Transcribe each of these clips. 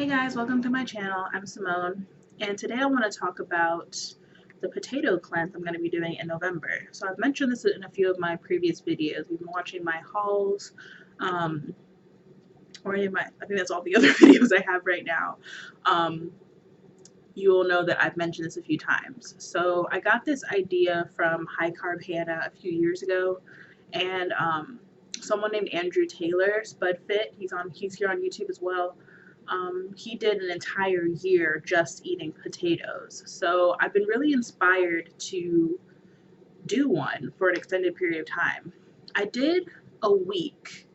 Hey guys, welcome to my channel. I'm Simone, and today I want to talk about the potato cleanse I'm going to be doing in November. So I've mentioned this in a few of my previous videos. You've been watching my hauls, um, or any of my, I think that's all the other videos I have right now. You will know that I've mentioned this a few times. So I got this idea from High Carb Hannah a few years ago, and someone named Andrew Taylor, Spud Fit, he's here on YouTube as well. He did an entire year just eating potatoes. So I've been really inspired to do one for an extended period of time. I did a week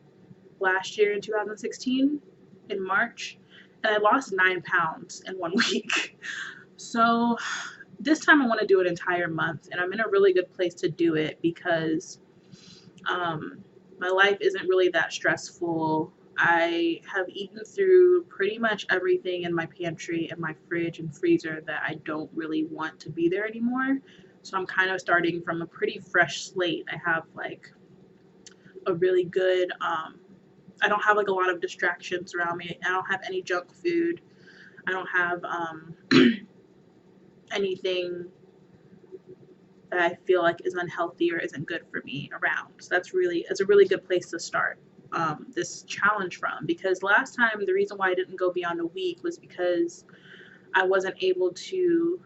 last year in 2016 in March, and I lost 9 pounds in 1 week. So this time I want to do an entire month, and I'm in a really good place to do it because my life isn't really that stressful. I have eaten through pretty much everything in my pantry and my fridge and freezer that I don't really want to be there anymore. So I'm kind of starting from a pretty fresh slate. I have like a really good, I don't have like a lot of distractions around me. I don't have any junk food. I don't have anything that I feel like is unhealthy or isn't good for me around. So it's a really good place to start this challenge from, because last time the reason why I didn't go beyond a week was because I wasn't able to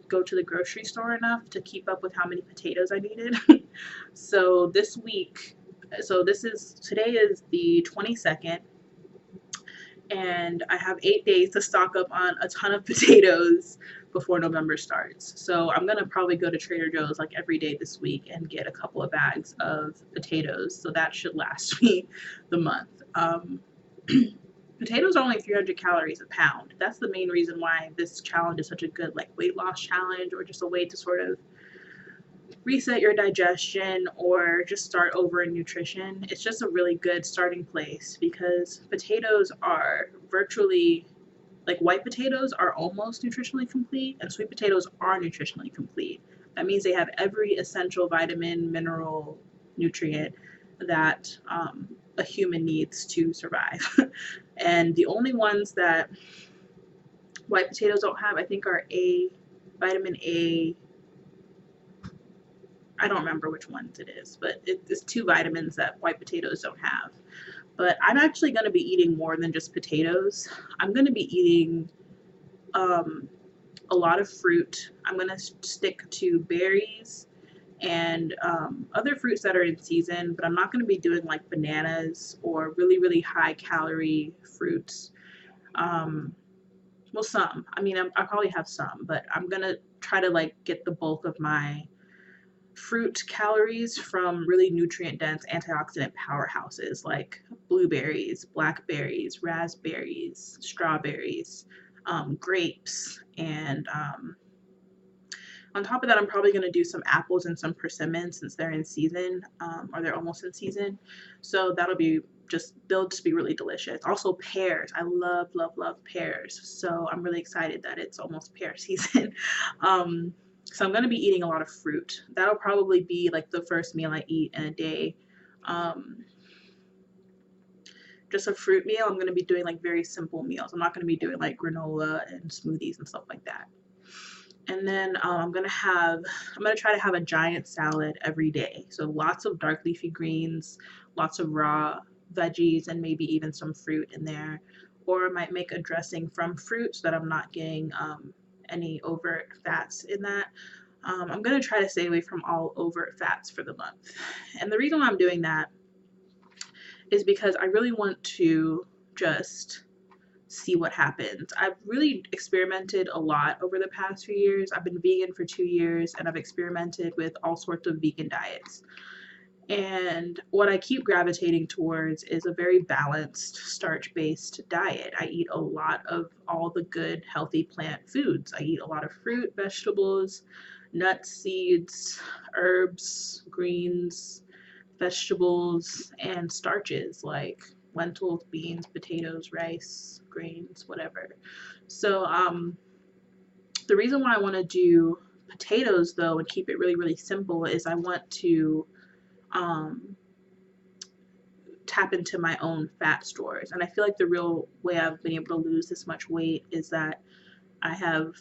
go to the grocery store enough to keep up with how many potatoes I needed. So this week, today is the 22nd, and I have 8 days to stock up on a ton of potatoes before November starts. So I'm gonna probably go to Trader Joe's like every day this week and get a couple of bags of potatoes. So that should last me the month. Potatoes are only 300 calories a pound. That's the main reason why this challenge is such a good like weight loss challenge, or just a way to sort of reset your digestion or just start over in nutrition. It's just a really good starting place because potatoes are virtually, like, white potatoes are almost nutritionally complete, and sweet potatoes are nutritionally complete. That means they have every essential vitamin, mineral, nutrient that a human needs to survive. And the only ones that white potatoes don't have, I think, are vitamin A. I don't remember which ones it is, but it's two vitamins that white potatoes don't have. But I'm actually going to be eating more than just potatoes. I'm going to be eating a lot of fruit. I'm going to stick to berries and other fruits that are in season, but I'm not going to be doing like bananas or really, really high calorie fruits. Well, some. I mean, I'll probably have some, but I'm going to try to like get the bulk of my fruit calories from really nutrient dense antioxidant powerhouses like blueberries, blackberries, raspberries, strawberries, grapes, and on top of that, I'm probably going to do some apples and some persimmons since they're in season, or they're almost in season. So they'll just be really delicious. Also pears. I love, love, love pears. So I'm really excited that it's almost pear season. So I'm going to be eating a lot of fruit. That'll probably be like the first meal I eat in a day. Just a fruit meal. I'm going to be doing like very simple meals. I'm not going to be doing like granola and smoothies and stuff like that. And then I'm gonna try to have a giant salad every day. So lots of dark leafy greens, lots of raw veggies, and maybe even some fruit in there. Or I might make a dressing from fruit so that I'm not getting any overt fats in that. I'm gonna try to stay away from all overt fats for the month. And the reason why I'm doing that is because I really want to just see what happens. I've really experimented a lot over the past few years. I've been vegan for 2 years, and I've experimented with all sorts of vegan diets. And what I keep gravitating towards is a very balanced, starch-based diet. I eat a lot of all the good, healthy plant foods. I eat a lot of fruit, vegetables, nuts, seeds, herbs, greens, vegetables, and starches like lentils, beans, potatoes, rice, grains, whatever. So the reason why I want to do potatoes though and keep it really, really simple is I want to tap into my own fat stores. And I feel like the real way I've been able to lose this much weight is that I have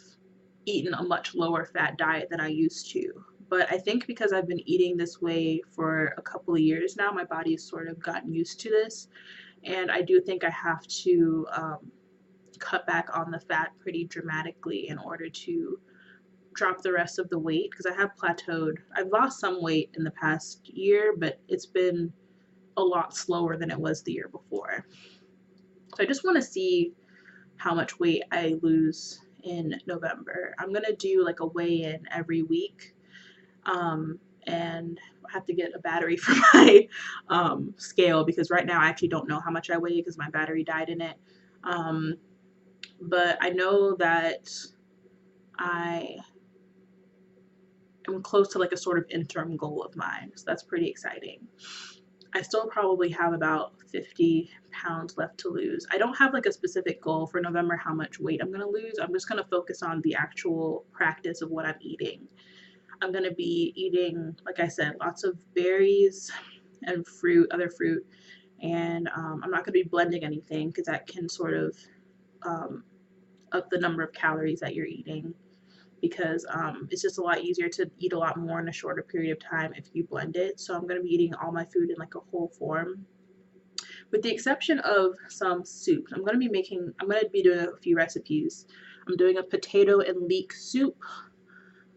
eaten a much lower fat diet than I used to. But I think because I've been eating this way for a couple of years now, my body has sort of gotten used to this. And I do think I have to cut back on the fat pretty dramatically in order to drop the rest of the weight, because I have plateaued. I've lost some weight in the past year, but it's been a lot slower than it was the year before. So I just want to see how much weight I lose in November. I'm gonna do like a weigh-in every week, and I have to get a battery for my scale, because right now I actually don't know how much I weigh because my battery died in it. But I know that I am close to like a sort of interim goal of mine, so that's pretty exciting. I still probably have about 50 pounds left to lose. I don't have like a specific goal for November how much weight I'm going to lose. I'm just going to focus on the actual practice of what I'm eating. I'm going to be eating, like I said, lots of berries and fruit, other fruit, and I'm not going to be blending anything because that can sort of up the number of calories that you're eating, because it's just a lot easier to eat a lot more in a shorter period of time if you blend it. So I'm going to be eating all my food in like a whole form, with the exception of some soups. I'm going to be doing a few recipes. I'm doing a potato and leek soup.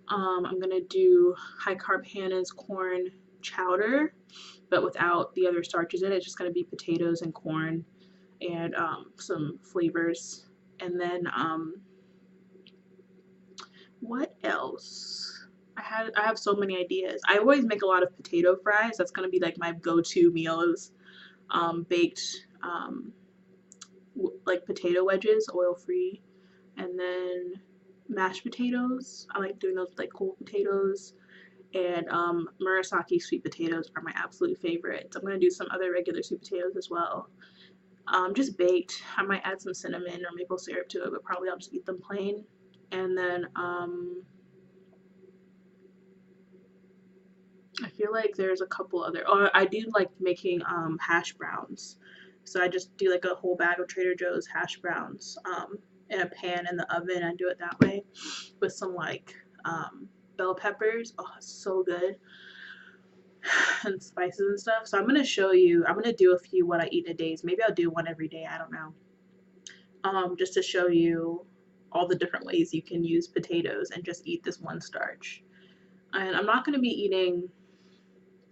I'm going to do high carb Hannah's corn chowder, but without the other starches in it. It's just going to be potatoes and corn and some flavors. And then what else? I have so many ideas. I always make a lot of potato fries. That's gonna be like my go-to meals. Baked like potato wedges, oil-free, and then mashed potatoes. I like doing those with like cold potatoes, and murasaki sweet potatoes are my absolute favorites. I'm gonna do some other regular sweet potatoes as well. Just baked. I might add some cinnamon or maple syrup to it, but probably I'll just eat them plain. And then I feel like there's a couple other. Oh, I do like making hash browns. So I just do like a whole bag of Trader Joe's hash browns in a pan in the oven. I do it that way with some like bell peppers. Oh, it's so good. And spices and stuff. So I'm gonna show you. I'm gonna do a few what I eat in a day. Maybe I'll do one every day. I don't know. Just to show you all the different ways you can use potatoes and just eat this one starch. And I'm not gonna be eating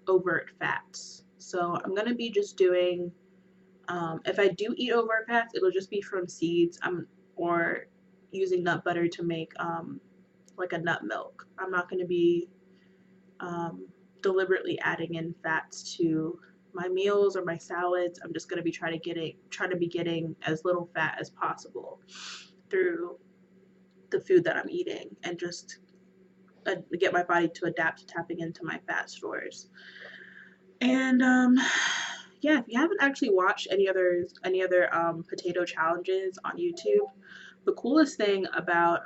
overt fats. So I'm going to be just doing, if I do eat overt fats, it'll just be from seeds, or using nut butter to make like a nut milk. I'm not going to be deliberately adding in fats to my meals or my salads. I'm just going to be trying to be getting as little fat as possible through the food that I'm eating, and just get my body to adapt to tapping into my fat stores. And yeah, if you haven't actually watched any other potato challenges on YouTube, the coolest thing about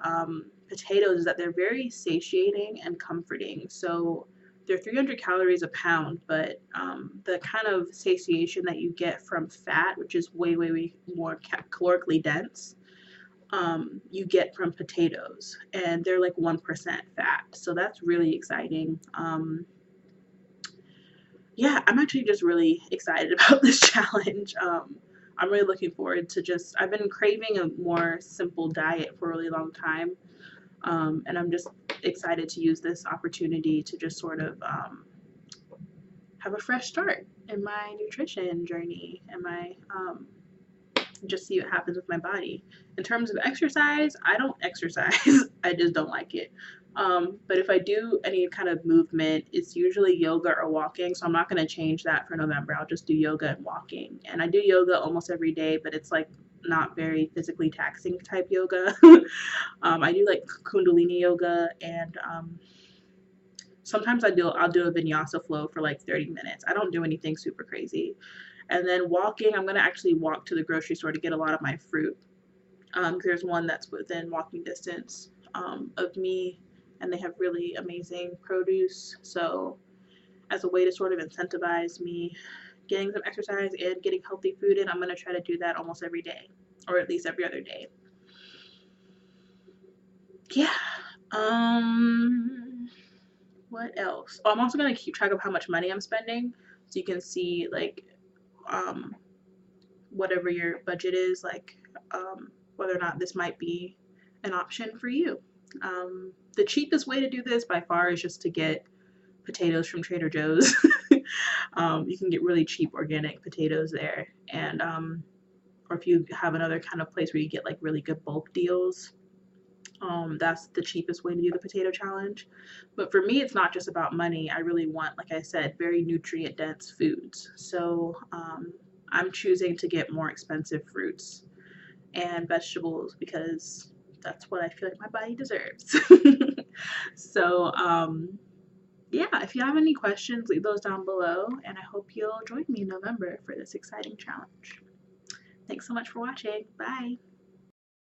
potatoes is that they're very satiating and comforting. So they're 300 calories a pound, but the kind of satiation that you get from fat, which is way more calorically dense, you get from potatoes, and they're like 1% fat. So that's really exciting. Yeah, I'm actually just really excited about this challenge. I'm really looking forward to I've been craving a more simple diet for a really long time. And I'm just excited to use this opportunity to just sort of have a fresh start in my nutrition journey, and my just see what happens with my body. In terms of exercise, I don't exercise. I just don't like it. But if I do any kind of movement, it's usually yoga or walking. So I'm not going to change that for November. I'll just do yoga and walking. And I do yoga almost every day, but it's like not very physically taxing type yoga. I do like Kundalini yoga, and sometimes I'll do a vinyasa flow for like 30 minutes. I don't do anything super crazy. And then walking, I'm going to actually walk to the grocery store to get a lot of my fruit. There's one that's within walking distance of me, and they have really amazing produce. So as a way to sort of incentivize me getting some exercise and getting healthy food in. I'm going to try to do that almost every day, or at least every other day. Yeah. What else? Oh, I'm also going to keep track of how much money I'm spending, so you can see like um whatever your budget is, like whether or not this might be an option for you. The cheapest way to do this by far is just to get potatoes from Trader Joe's. You can get really cheap organic potatoes there, and or if you have another kind of place where you get like really good bulk deals, that's the cheapest way to do the potato challenge. But for me, it's not just about money. I really want, like I said, very nutrient dense foods. So I'm choosing to get more expensive fruits and vegetables because that's what I feel like my body deserves. So yeah, if you have any questions, leave those down below, and I hope you'll join me in November for this exciting challenge. Thanks so much for watching. Bye.